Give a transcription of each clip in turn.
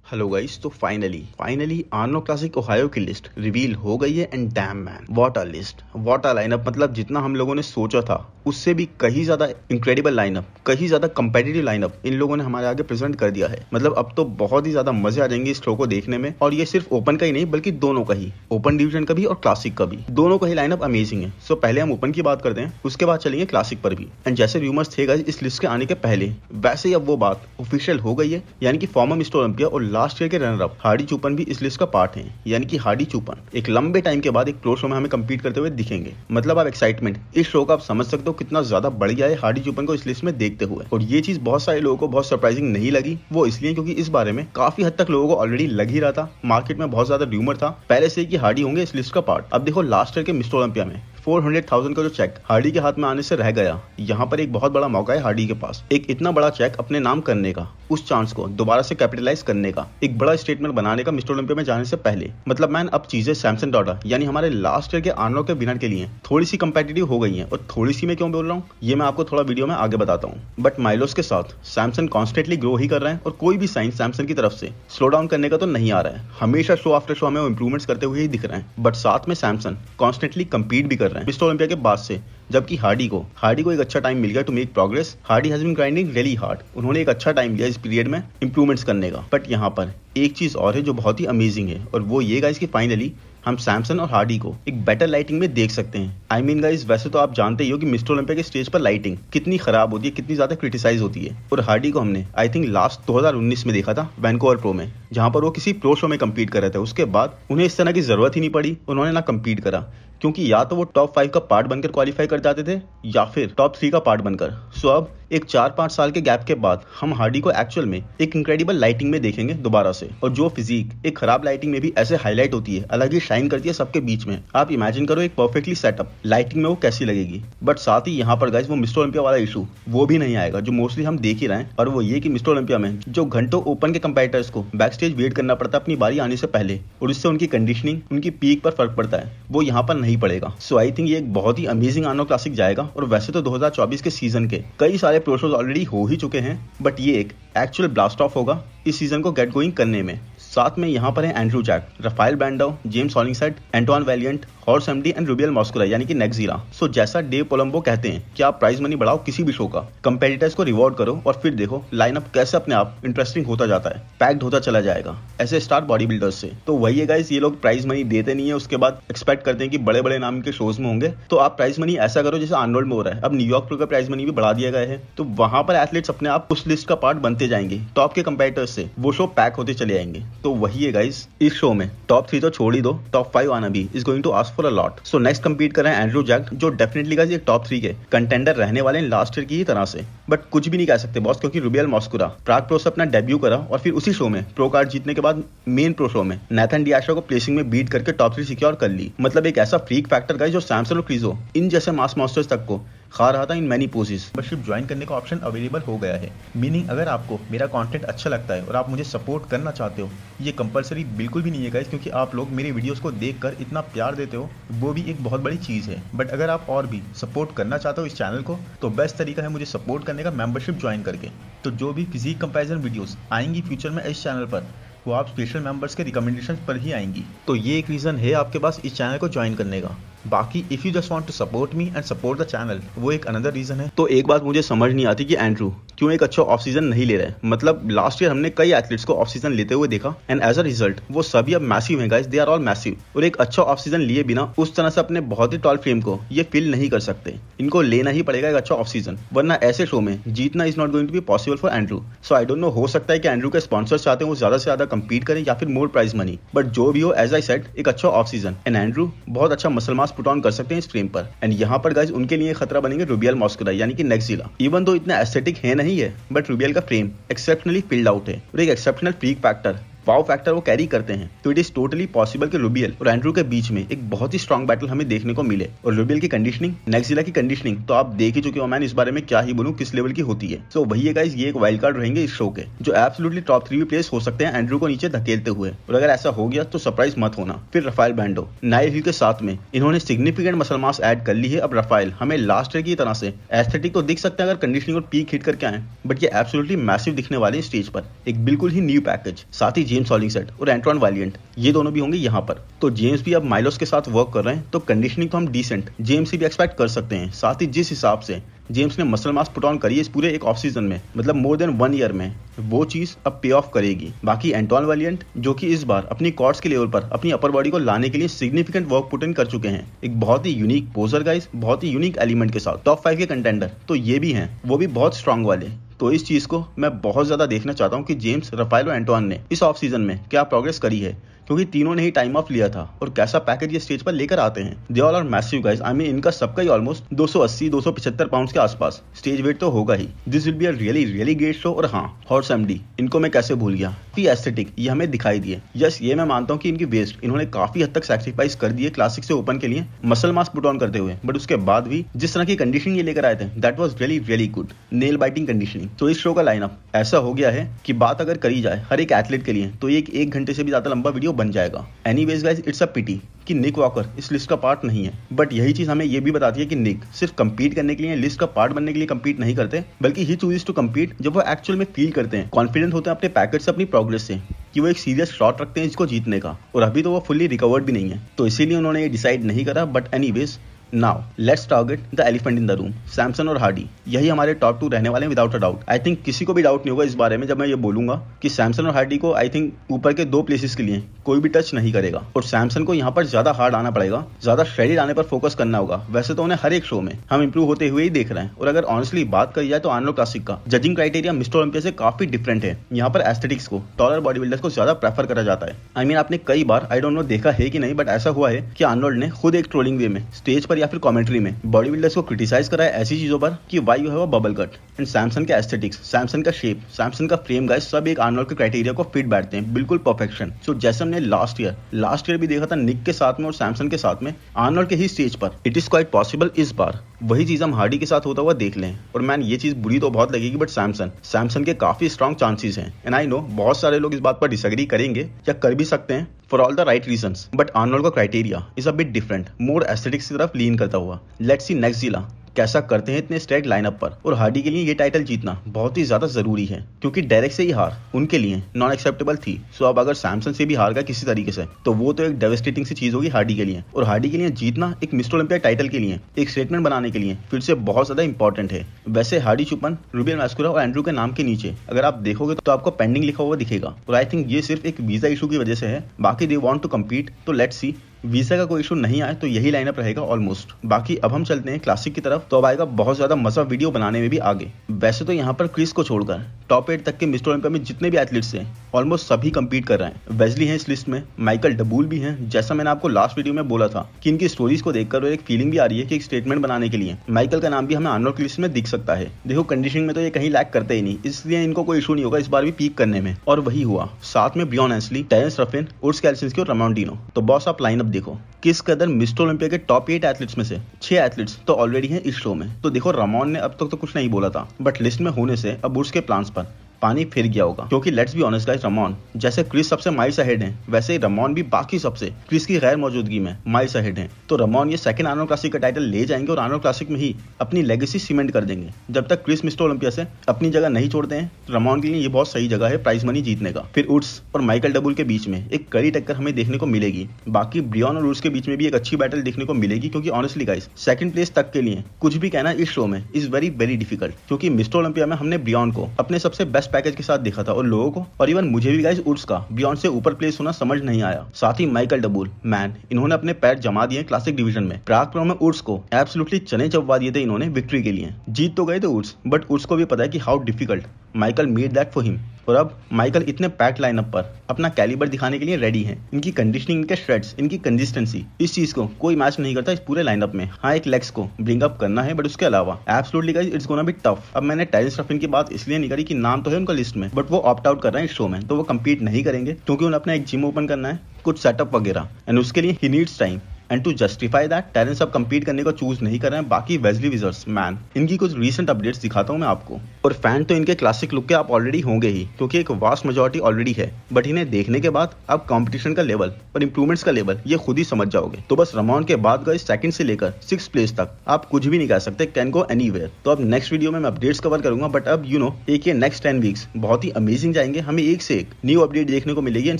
Hello guys, तो finally आर्नो classic Ohio की list reveal हो गई है and dam man what a list, what a lineup. मतलब जितना हम लोगों ने सोचा था उससे भी कहीं ज्यादा इंक्रेडिबल लाइनअप, कहीं ज्यादा कंपेटिटिव लाइनअप इन लोगों ने हमारे आगे प्रेजेंट कर दिया है। मतलब अब तो बहुत ही ज्यादा मजे आ जाएंगे इस शो को देखने में। और ये सिर्फ ओपन का ही नहीं बल्कि दोनों का ही, ओपन डिवीजन का भी और क्लासिक का भी, दोनों का ही लाइनअप अमेजिंग है। सो पहले हम ओपन की बात करते हैं, उसके बाद चलेंगे क्लासिक पर भी। एंड जैसे रूमर्स थे गाइस इस लिस्ट के आने के पहले, वैसे ही अब वो बात ऑफिशियल हो गई है, यानी कि फॉर्मर मिस्टर ओलंपिया और लास्ट ईयर के रनर अप हार्डी चूपन भी इस लिस्ट का पार्ट हैं। यानी कि हार्डी चूपन एक लंबे टाइम के बाद एक प्रो शो में हमें कंपीट करते हुए दिखेंगे। मतलब आप एक्साइटमेंट इस शो का आप समझ सकते हो कितना ज्यादा बढ़ गया है हार्डी चूपन को इस लिस्ट में देखते हुए। और ये चीज बहुत सारे लोगों को बहुत सरप्राइजिंग नहीं लगी, वो इसलिए क्योंकि इस बारे में काफी हद तक लोगों को ऑलरेडी लग ही रहा था। मार्केट में बहुत ज्यादा र्यूमर था पहले से कि हार्डी होंगे इस लिस्ट का पार्ट। अब देखो लास्ट ईयर के मिस्टर ओलंपिया में 400,000 का जो चेक हार्डी के हाथ में आने से रह गया, यहाँ पर एक बहुत बड़ा मौका है हार्डी के पास एक इतना बड़ा चेक अपने नाम करने का, उस चांस को दोबारा से कैपिटलाइज करने का, एक बड़ा स्टेटमेंट बनाने का मिस्टर ओलंपिया में जाने से पहले। मतलब मैन अब चीजें सैमसन डॉटा यानी हमारे लास्ट ईयर के आर्नो के विनर के लिए थोड़ी सी कंपेटिटिव हो गई हैं। और थोड़ी सी मैं क्यों बोल रहा हूँ ये मैं आपको थोड़ा वीडियो में आगे बताता हूँ। बट माइलोस के साथ सैमसन कॉन्स्टेंटली ग्रो ही कर रहे हैं और कोई भी साइन सैमसन की तरफ से स्लो डाउन करने का तो नहीं आ रहा है। हमेशा शो आफ्टर शो हमें इंप्रूवमेंट्स करते हुए ही दिख रहे हैं। बट साथ में सैमसन कॉन्स्टेंटली कंपीट भी कर रहे हैं मिस्टर ओलंपिया के बाद से। जबकि हार्डी को एक अच्छा टाइम मिल गया to make progress. Hardy has been grinding really hard, उन्होंने एक अच्छा टाइम लिया इस पीरियड में इंप्रूवमेंट्स करने का। बट यहाँ पर एक चीज और है जो बहुत ही अमेजिंग है, और वो ये गाइस कि फाइनली हम सैमसन और हार्डी को एक बेटर लाइटिंग में देख सकते हैं। आई मीन गाइस वैसे तो आप जानते ही हो कि मिस्टर ओलंपिया के स्टेज पर लाइटिंग कितनी खराब होती है, कितनी ज्यादा क्रिटिसाइज होती है। और हार्डी को हमने आई थिंक लास्ट 2019 में देखा था वैंकूवर प्रो में, जहां पर वो किसी प्रो शो में कंपीट कर रहे थे। उसके बाद उन्हें इस तरह की जरूरत ही नहीं पड़ी, उन्होंने ना कंपीट करा, क्योंकि या तो वो टॉप 5 का पार्ट बनकर क्वालिफाई कर जाते थे या फिर टॉप 3 का पार्ट बनकर। सो अब एक 4-5 साल के गैप के बाद हम हार्डी को एक्चुअल में एक इंक्रेडिबल लाइटिंग में देखेंगे दोबारा से। और जो फिजिक एक खराब लाइटिंग में भी ऐसे हाईलाइट होती है, अलग ही शाइन करती है सबके बीच में। आप इमेजिन करो एक परफेक्टली सेटअप लाइटिंग में वो कैसी लगेगी। बट साथ ही यहाँ पर गाइस वो मिस्टर ओलंपिया वाला इशू वो भी नहीं आएगा जो मोस्टली हम देख ही रहे हैं। और वो ये कि मिस्टर ओलंपिया में जो घंटों ओपन के कंपेटिटर्स को बैक स्टेज वेट करना पड़ता है अपनी बारी आने से पहले, और इससे उनकी कंडीशनिंग, उनकी पीक पर फर्क पड़ता है, वो यहाँ पर नहीं पड़ेगा। सो आई थिंक ये एक बहुत ही अमेजिंग आर्नो क्लासिक जाएगा। और वैसे तो 2024 के सीजन के कई सारे प्रो शोज ऑलरेडी हो ही चुके हैं, बट ये एक एक्चुअल ब्लास्ट ऑफ होगा इस सीजन को गेट गोइंग करने में। साथ में यहाँ पर है Andrew Jack, Rafael Brando, James Hollingset, Anton Valiant, Horse MD and Rubial Moscura यानी कि नेक्जीरा। सो जैसा डेव कोलंबो कहते हैं कि आप प्राइस मनी बढ़ाओ किसी भी शो का, कंपेटिटर्स को रिवॉर्ड करो और फिर देखो लाइनअप कैसे अपने आप इंटरेस्टिंग होता जाता है, पैक्ड होता चला जाएगा ऐसे स्टार बॉडी बिल्डर्स से। तो वही है गाइस, ये लोग प्राइस मनी देते नहीं है, उसके बाद एक्सपेक्ट करते हैं कि बड़े बड़े नाम के शोज में होंगे। तो आप प्राइस मनी ऐसा करो जैसे आर्नोल्ड में हो रहा है। अब न्यूयॉर्क प्रो का प्राइस मनी भी बढ़ा दिया गया है, तो वहां पर एथलीट्स अपने आप उस लिस्ट का पार्ट बनते जाएंगे। टॉप के कंपेटिटर्स से वो शो पैक होते चले आएंगे। तो वही है गाइस, इस शो में टॉप 3 तो छोड़ ही दो, टॉप 5 आना भी is going to ask for a lot. So next compete कर रहे हैं एंड्रू जैक, जो डेफिनेटली गाइस एक टॉप 3 के कंटेंडर रहने वाले हैं लास्ट ईयर की ही तरह से। बट कुछ भी नहीं कह सकते बॉस, क्योंकि रूबियल मॉस्कुरा प्राग प्रो से अपना डेब्यू करा और फिर उसी शो में प्रो कार्ड जीतने के बाद मेन प्रो शो में नेथन डियाशो को प्लेसिंग में बीट करके टॉप 3 सिक्योर कर ली। मतलब एक ऐसा फ्रीक फैक्टर गाइस जो सैमसन और क्रीजो इन जैसे मास मास्टर्स तक को खा रहा था in many poses. Membership join करने का ऑप्शन अवेलेबल हो गया है। मीनिंग अगर आपको मेरा कंटेंट अच्छा लगता है और आप मुझे सपोर्ट करना चाहते हो, ये कंपलसरी बिल्कुल भी नहीं है गाइस, क्योंकि आप लोग मेरे वीडियोस को देखकर इतना प्यार देते हो, वो भी एक बहुत बड़ी चीज़ है। बट अगर आप और भी सपोर्ट करना चाहते हो इस चैनल को, तो बेस्ट तरीका है मुझे सपोर्ट करने का मेंबरशिप ज्वाइन करके। तो जो भी फिजिक कंपैरिजन वीडियोस आएंगी फ्यूचर में इस चैनल पर, वो आप स्पेशल मेंबर्स के रिकमेंडेशन पर ही आएंगी। तो ये एक रीज़न है आपके पास इस चैनल को ज्वाइन करने का। बाकी if you just want to support me and support the channel, वो एक अनदर रीजन है। तो एक बात मुझे समझ नहीं आती कि एंड्रू क्यों एक अच्छा ऑफ सीजन नहीं ले रहे। मतलब लास्ट ईयर हमने कई एथलीट्स को ऑफ सीजन लेते हुए देखा एंड एज अ रिजल्ट वो सभी अब मैसिव हैं guys, they are all massive. और एक अच्छा ऑफ सीजन लिए बिना उस तरह से अपने बहुत ही टॉल फ्रेम को ये फील नहीं कर सकते। इनको लेना ही पड़ेगा एक अच्छा ऑफ सीजन, वरना ऐसे शो में जीतना is not going to be possible for Andrew. So I don't know, हो सकता है कि एंड्रू के स्पॉन्सर्स चाहते हैं वो ज्यादा से ज्यादा कंपीट करें या फिर मोर प्राइज मनी। बट जो भी हो, एज आई सेड, एक अच्छा ऑफ सीजन एंड एंड्रू बहुत अच्छा मसल मास पुट ऑन कर सकते हैं फ्रेम पर। एंड यहाँ पर गाइस उनके लिए खतरा बनेंगे रूबियल मॉस्कुरा यानी कि नेक्जीला। इवन तो इतना एस्थेटिक है नहीं है, बट रूबियल का फ्रेम एक्सेप्शनली फिल्ड आउट है और एक exceptional freak factor, wow factor वो कैरी करते हैं। तो इट इज टोटली पॉसिबल कि रूबियल और एंड्रू के बीच में एक बहुत ही स्ट्रॉन्ग बैटल हमें देखने को मिले। और रूबियल की कंडीशनिंग, नेक्जीला की कंडीशनिंग तो आप देख ही चुके हो, मैंने इस बारे में क्या ही बोलूं किस लेवल की होती है। सो वही है गाइस, ये एक वाइल्ड कार्ड रहेंगे इस शो के, जो एब्सोल्युटली टॉप 3 भी प्लेस हो सकते हैं एंड्रू को नीचे धकेलते हुए। और अगर ऐसा हो गया तो सरप्राइज मत होना। फिर राफेल ब्रांडो, नाइल हिल के साथ में इन्होंने सिग्निफिकेंट मसल मास ऐड कर ली है। अब राफेल हमें लास्ट ईयर की तरह से एस्थेटिक तो दिख सकते हैं अगर कंडीशनिंग और पीक हिट करके आए, बट ये एब्सोल्युटली मैसिव दिखने वाले स्टेज पर, एक बिल्कुल ही न्यू पैकेज। साथ ही जेम्स हॉलिंगसेट और एंटोन वालियंट, ये दोनों भी होंगे यहाँ पर। तो जेम्स भी अब माइलोस के साथ वर्क कर रहे हैं, तो कंडीशनिंग तो हम डिसेंट जेम्स से भी एक्सपेक्ट कर सकते हैं। साथ ही जिस हिसाब से जेम्स ने मसल मास पुट ऑन करी है इस पूरे एक ऑफ सीजन में, मतलब मोर देन 1 ईयर में, वो चीज अब पे ऑफ करेगी। बाकी एंटोन वालियंट जो कि इस बार अपनी कॉर्ड्स के लेवल पर अपनी अपर बॉडी को लाने के लिए सिग्निफिकेंट वर्क पुट इन कर चुके हैं, एक बहुत ही यूनिक पोजर गाइस, बहुत ही यूनिक एलिमेंट के साथ टॉप 5 के कंटेंडर तो ये भी हैं, वो भी बहुत स्ट्रांग वाले। तो इस चीज को मैं बहुत ज्यादा देखना चाहता हूँ कि जेम्स, राफेल और एंटोन ने इस ऑफ सीजन में क्या प्रोग्रेस करी है, क्योंकि तीनों ने ही टाइम ऑफ लिया था और कैसा पैकेज ये स्टेज पर लेकर आते हैं। They all are massive guys, I mean इनका सबका ही ऑलमोस्ट 280-275 पाउंड के आसपास स्टेज वेट तो होगा ही। This will be a really really great show. और हाँ, हॉर्स एमडी, इनको मैं कैसे भूल गया, एस्थेटिक ये हमें दिखाई दिए। यस, ये मैं मानता हूँ कि इनकी वेस्ट इन्होंने काफी हद तक सैक्रिफाइस कर दी है क्लासिक से ओपन के लिए मसल मास पुट ऑन करते हुए, बट उसके बाद भी जिस तरह की कंडीशनिंग ये लेकर आए थे that was really really good, nail biting conditioning. तो इस शो का लाइनअप ऐसा हो गया है कि बात अगर करी जाए हर एक एथलीट के लिए तो ये एक घंटे से भी ज्यादा लंबा वीडियो बन जाएगा। एनीवेज गाइस, इट्स अ पिटी कि निक वॉकर इस लिस्ट का पार्ट नहीं है, बट यही चीज हमें ये भी बताती है कि निक सिर्फ कंपीट करने के लिए, लिस्ट का पार्ट बनने के लिए कंपीट नहीं करते, बल्कि ही चूजेस टू कंपीट जब वो एक्चुअल में फील करते हैं, कॉन्फिडेंट होते हैं अपने पैकेज से, अपनी प्रोग्रेस से, कि वो एक सीरियस शॉट रखते हैं इसको जीतने का। और अभी तो वो फुल्ली रिकवर्ड भी नहीं है, तो इसीलिए उन्होंने ये डिसाइड नहीं करा। But anyways, now let's target the elephant in the room, Samson और हार्डी। यही हमारे टॉप 2 रहने वाले हैं without a doubt. I think किसी को भी डाउट नहीं होगा इस बारे में जब मैं ये बोलूंगा कि सैमसन और हार्डी को आई थिंक ऊपर के 2 प्लेसेस के लिए कोई भी टच नहीं करेगा। और सैमसन को यहाँ पर ज्यादा हार्ड आना पड़ेगा, ज्यादा श्रेडिड आने पर फोकस करना होगा। वैसे तो उन्हें हर एक शो में हम इंप्रूव होते हुए ही देख रहे हैं। और अगर ऑनेस्टली बात करी जाए तो आर्नोल्ड क्लासिक का जजिंग क्राइटेरिया मिस्टर ओलंपिया से काफी डिफरेंट है। यहाँ पर एस्थेटिक्स को, टॉलर बॉडी बिल्डर्स को ज्यादा प्रेफर करा जाता है। आई मीन आपने कई बार, आई डोंट नो देखा है कि नहीं, बट ऐसा हुआ है कि आर्नोल्ड ने खुद एक ट्रोलिंग वे में स्टेज पर या फिर कमेंट्री में बॉडी बिल्डर्स को क्रिटिसाइज करा है ऐसी चीजों पर कि why you have a bubble cut. And Samson का एस्थेटिक्स, सैमसन का शेप, सैमसन का फ्रेम गाइस, सब एक आर्नोल्ड के क्राइटेरिया को फिट बैठते हैं, बिल्कुल परफेक्शन। सो जैसे हमने लास्ट ईयर भी देखा था निक के साथ में और सैमसन के साथ में आर्नोल्ड के ही स्टेज पर, इट इज क्वाइट पॉसिबल इस बार वही चीज हम हार्डी के साथ होता हुआ देख लें। और मैन, ये चीज बुरी तो बहुत लगेगी, बट सैमसन के काफी स्ट्रॉन्ग चांसेस हैं। एंड आई नो बहुत सारे लोग इस बात पर डिसएग्री करेंगे या कर भी सकते हैं for all the right reasons, but Arnold का criteria is a bit different, more aesthetics की तरफ लीन करता हुआ। लेट्स सी नेक्स्ट जिला कैसा करते हैं इतने स्ट्रेट लाइनअप पर। और हार्डी के लिए ये टाइटल जीतना बहुत ही ज्यादा जरूरी है, क्योंकि डायरेक्ट से ही हार उनके लिए नॉन एक्सेप्टेबल थी। सो अब अगर सैमसन से भी हार गया किसी तरीके से तो वो तो एक डेवेस्टेटिंग सी चीज होगी हार्डी के लिए। और हार्डी के लिए जीतना एक मिस्टर ओलंपिया टाइटल के लिए एक स्टेटमेंट बनाने के लिए फिर से बहुत ज्यादा इंपॉर्टेंट है। वैसे हार्डी चुपन, रूबियल मैस्कुरा और एंड्रू के नाम के नीचे अगर आप देखोगे तो आपको पेंडिंग लिखा हुआ दिखेगा। और आई थिंक ये सिर्फ एक वीजा इशू की वजह से है, बाकी दे वांट टू कम्पीट। तो लेट्स सी, वीजा का कोई इशू नहीं आए तो यही लाइनअप रहेगा ऑलमोस्ट। बाकी अब हम चलते हैं क्लासिक की तरफ, तो अब आएगा बहुत ज्यादा मजा वीडियो बनाने में भी आगे। वैसे तो यहाँ पर क्रिस को छोड़कर टॉप 8 तक के मिस्टर ओलंपिया में जितने भी एथलीट्स हैं ऑलमोस्ट सभी कंपीट कर रहे हैं। वेस्ली है इस लिस्ट में, माइकल डबूल भी हैं। जैसा मैंने आपको लास्ट वीडियो में बोला था कि इनकी स्टोरीज को देखकर एक फीलिंग भी आ रही है कि एक स्टेटमेंट बनाने के लिए माइकल का नाम भी हमें आर्नोल्ड की लिस्ट में दिख सकता है। देखो कंडीशनिंग में तो ये कहीं लैक करते ही नहीं, इसलिए इनको कोई इशू नहीं होगा इस बार भी पीक करने में। और वही हुआ साथ में ब्रियॉन एंसली, टेरेंस रफिन, उर्स केल्सिंस्की और रमोंडिनो। तो बॉस आप लाइनअप देखो किस कदर मिस्टर ओलंपिया के टॉप 8 एथलीट्स में से 6 एथलीट्स तो ऑलरेडी हैं इस शो में। तो देखो रमोन ने अब तक तो कुछ नहीं बोला था, बट लिस्ट में होने से अब उर्स के प्लान्स पर पानी फिर गया होगा, क्योंकि लेट्स बी ऑनेस्ट गाइस, रमोन जैसे क्रिस सबसे माइल्स अहेड हैं, वैसे ही रमोन भी बाकी सबसे क्रिस की गैर मौजूदगी में माइल्स अहेड हैं। तो रमोन ये सेकंड आर्नोल्ड क्लासिक का टाइटल ले जाएंगे और आर्नोल्ड क्लासिक में ही अपनी लेगेसी सीमेंट कर देंगे। जब तक क्रिस मिस्टर ओलंपिया से अपनी जगह नहीं छोड़ते हैं, रमोन के लिए ये बहुत सही जगह है प्राइज मनी जीतने का। फिर उर्स और माइकल डबूल के बीच में एक कड़ी टक्कर हमें देखने को मिलेगी। बाकी ब्रियॉन और उर्स के बीच में भी एक अच्छी बैटल देखने को मिलेगी, क्योंकि ऑनेस्टली गाइस सेकंड प्लेस तक के लिए कुछ भी कहना इस शो में इज वेरी वेरी डिफिकल्ट, क्योंकि मिस्टर ओलंपिया में हमने ब्रियॉन को अपने सबसे बेस्ट पैकेज के साथ देखा और लोगों को, और इवन मुझे भी गाइस, उर्स का बियॉन्ड से ऊपर प्लेस होना समझ नहीं आया। साथ ही माइकल डबूल, मैन इन्होंने अपने पैर जमा दिए क्लासिक डिवीजन में। प्राग प्रो में उर्स को एब्सोल्युटली चने चबवा दिए थे इन्होंने विक्ट्री के लिए। जीत तो गए थे उर्स, बट उर्स को भी पता है कि how difficult Michael made that for him. और अब माइकल इतने पैक्ड लाइनअप पर अपना कैलिबर दिखाने के लिए रेडी हैं। इनकी कंडीशनिंग, इनके श्रेड्स, इनकी कंसिस्टेंसी, इस चीज को कोई मैच नहीं करता इस पूरे लाइनअप में। हाँ, एक लेग्स को ब्रिंग अप करना है, बट उसके अलावा absolutely guys it's gonna be tough. अब मैंने टेरेंस रफिन की बात इसलिए नहीं करी कि नाम तो है उनका लिस्ट में, बट वो ऑप्ट आउट कर रहे हैं इस शो में, तो वो कम्पीट नहीं करेंगे, क्योंकि उन्हें अपना एक जिम ओपन करना है, कुछ सेटअप वगैरह, एंड उसके लिए ही needs time. And to justify that Terrence अब कंपीट करने को चूज नहीं कर रहे हैं। बाकी वेस्ली विजर्स, मैन इनकी कुछ रीसेंट अपडेट्स दिखाता हूं मैं आपको। और फैन तो इनके क्लासिक लुक के आप ऑलरेडी होंगे ही, क्योंकि एक वास्ट मेजॉरिटी ऑलरेडी है, बट इन्हें देखने के बाद आप कंपटीशन का लेवल और इंप्रूवमेंट्स का लेवल ये खुद ही समझ जाओगे। तो बस रमॉन के बाद गए सेकंड से लेकर 6 प्लेस तक आप कुछ भी नहीं कह सकते, कैन गो एनीवेयर। तो अब नेक्स्ट वीडियो में मैं अपडेट्स कवर करूंगा, बट अब एक ये नेक्स्ट 10 वीक्स बहुत ही अमेजिंग जाएंगे, हमें एक से एक न्यू अपडेट देखने को मिलेगी एंड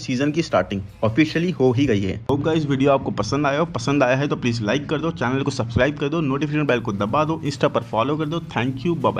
सीजन की स्टार्टिंग ऑफिशियली हो ही गई है। होप गाइस वीडियो आपको पसंद आया है तो प्लीज लाइक कर दो, चैनल को सब्सक्राइब कर दो, नोटिफिकेशन बेल को दबा दो, इंस्टा पर फॉलो कर दो। Thank you, bye bye.